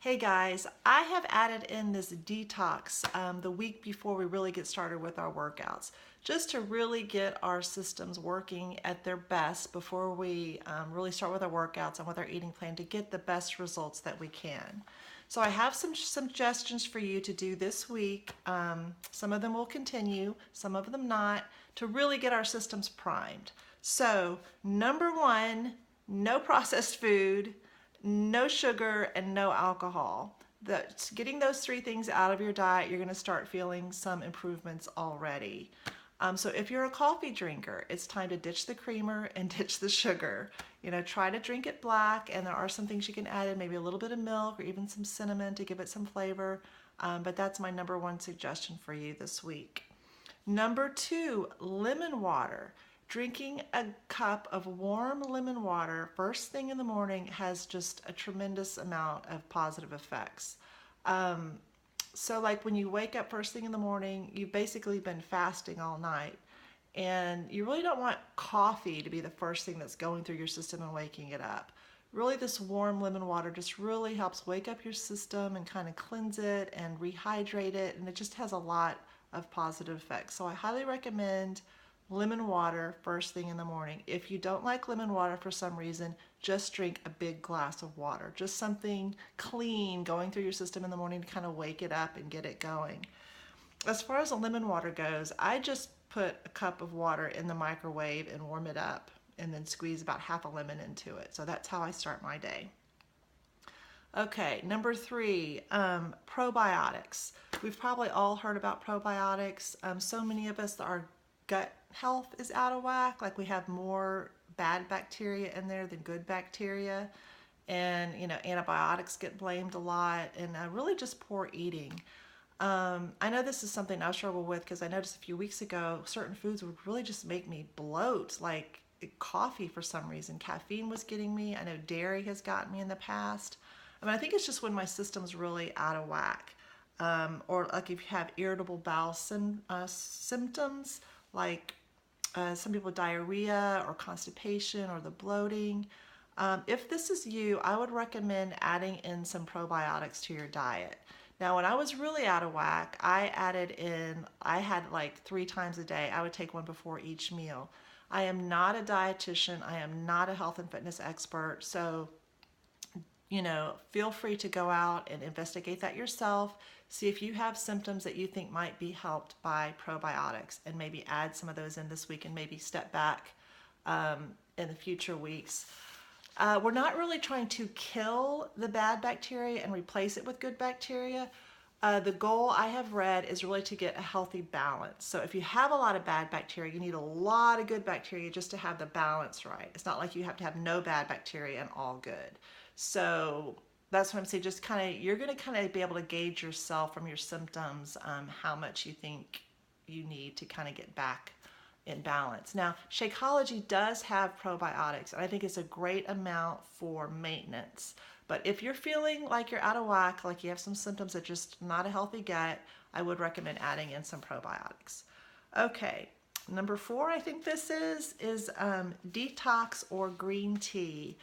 Hey guys, I have added in this detox the week before we really get started with our workouts, just to really get our systems working at their best before we really start with our workouts and with our eating plan to get the best results that we can. So I have some suggestions for you to do this week. Some of them will continue, some of them not, to really get our systems primed. So number one, no processed food, no sugar, and no alcohol. Getting those three things out of your diet, you're going to start feeling some improvements already. So if you're a coffee drinker, it's time to ditch the creamer and ditch the sugar. Try to drink it black, and there are some things you can add in, maybe a little bit of milk or even some cinnamon to give it some flavor. But that's my number one suggestion for you this week. Number two, lemon water. Drinking a cup of warm lemon water first thing in the morning has just a tremendous amount of positive effects. So, like when you wake up first thing in the morning, you've basically been fasting all night, and you really don't want coffee to be the first thing that's going through your system and waking it up. Really, this warm lemon water just really helps wake up your system and kind of cleanse it and rehydrate it, and it just has a lot of positive effects. So, I highly recommend lemon water first thing in the morning. If you don't like lemon water for some reason, just drink a big glass of water. Just something clean going through your system in the morning to kind of wake it up and get it going. As far as the lemon water goes, I just put a cup of water in the microwave and warm it up and then squeeze about half a lemon into it. So that's how I start my day. Okay, number three, probiotics. We've probably all heard about probiotics. So many of us, our gut health is out of whack. Like we have more bad bacteria in there than good bacteria. And, antibiotics get blamed a lot, and really just poor eating. I know this is something I struggle with because I noticed a few weeks ago certain foods would really just make me bloat, like coffee for some reason. Caffeine was getting me. I know dairy has gotten me in the past. I think it's just when my system's really out of whack. Or like if you have irritable bowel symptoms, like some people with diarrhea or constipation or the bloating. If this is you, I would recommend adding in some probiotics to your diet. Now, when I was really out of whack, I had like 3 times a day. I would take one before each meal. I am not a dietitian. I am not a health and fitness expert. So, feel free to go out and investigate that yourself. See if you have symptoms that you think might be helped by probiotics, and maybe add some of those in this week and maybe step back in the future weeks. We're not really trying to kill the bad bacteria and replace it with good bacteria. The goal I have read is really to get a healthy balance. So if you have a lot of bad bacteria, you need a lot of good bacteria just to have the balance right. It's not like you have to have no bad bacteria and all good. So that's what I'm saying. Just you're going to kind of be able to gauge yourself from your symptoms, how much you think you need to kind of get back in balance. Now, Shakeology does have probiotics, and I think it's a great amount for maintenance. But if you're feeling like you're out of whack, like you have some symptoms that just not a healthy gut, I would recommend adding in some probiotics. Okay, number four, I think this is detox or green tea.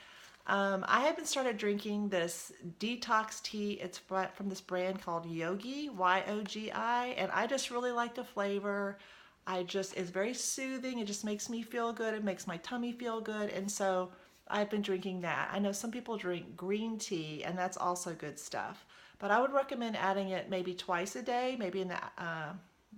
I haven't started drinking this detox tea. It's from this brand called Yogi, Yogi, and I just really like the flavor. It's very soothing. It just makes me feel good. It makes my tummy feel good. And so I've been drinking that. I know some people drink green tea, and that's also good stuff. But I would recommend adding it maybe twice a day, maybe in the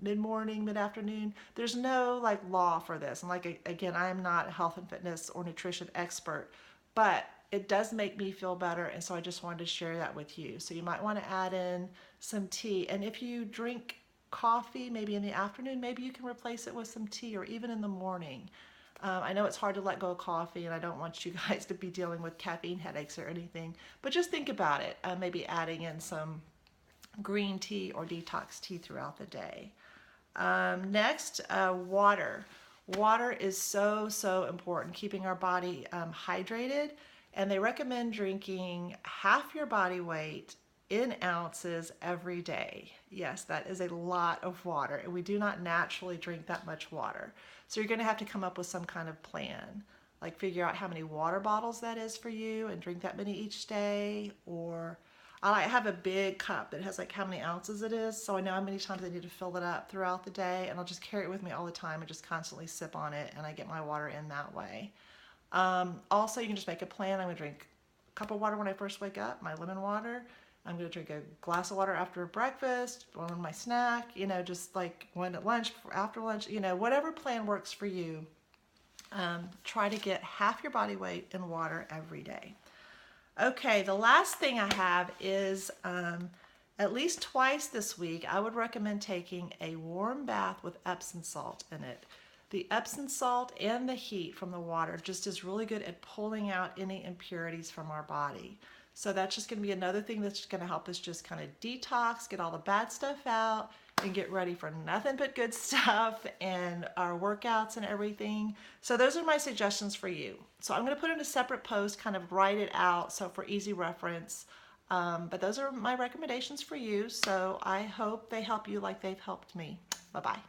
mid-morning, mid-afternoon. There's no law for this. And again, I am not a health and fitness or nutrition expert, but it does make me feel better, and so I just wanted to share that with you. So you might want to add in some tea. And if you drink coffee maybe in the afternoon, maybe you can replace it with some tea, or even in the morning. I know it's hard to let go of coffee, and I don't want you guys to be dealing with caffeine headaches or anything, but just think about it, maybe adding in some green tea or detox tea throughout the day. Next, water. Water is so important, keeping our body hydrated, and they recommend drinking half your body weight in ounces every day. Yes, that is a lot of water, and we do not naturally drink that much water. So you're going to have to come up with some kind of plan, like figure out how many water bottles that is for you and drink that many each day. Or I have a big cup that has like how many ounces it is, so I know how many times I need to fill it up throughout the day, and I'll just carry it with me all the time and just constantly sip on it, and I get my water in that way. Also, you can just make a plan. I'm going to drink a cup of water when I first wake up, my lemon water. I'm going to drink a glass of water after breakfast, one with my snack, just like one at lunch, after lunch, whatever plan works for you. Try to get half your body weight in water every day. Okay, the last thing I have is at least twice this week, I would recommend taking a warm bath with Epsom salt in it. The Epsom salt and the heat from the water just is really good at pulling out any impurities from our body. So that's just going to be another thing that's going to help us just kind of detox, get all the bad stuff out, and get ready for nothing but good stuff and our workouts and everything. So those are my suggestions for you. So I'm going to put in a separate post, kind of write it out, so for easy reference. But those are my recommendations for you. So I hope they help you like they've helped me. Bye-bye.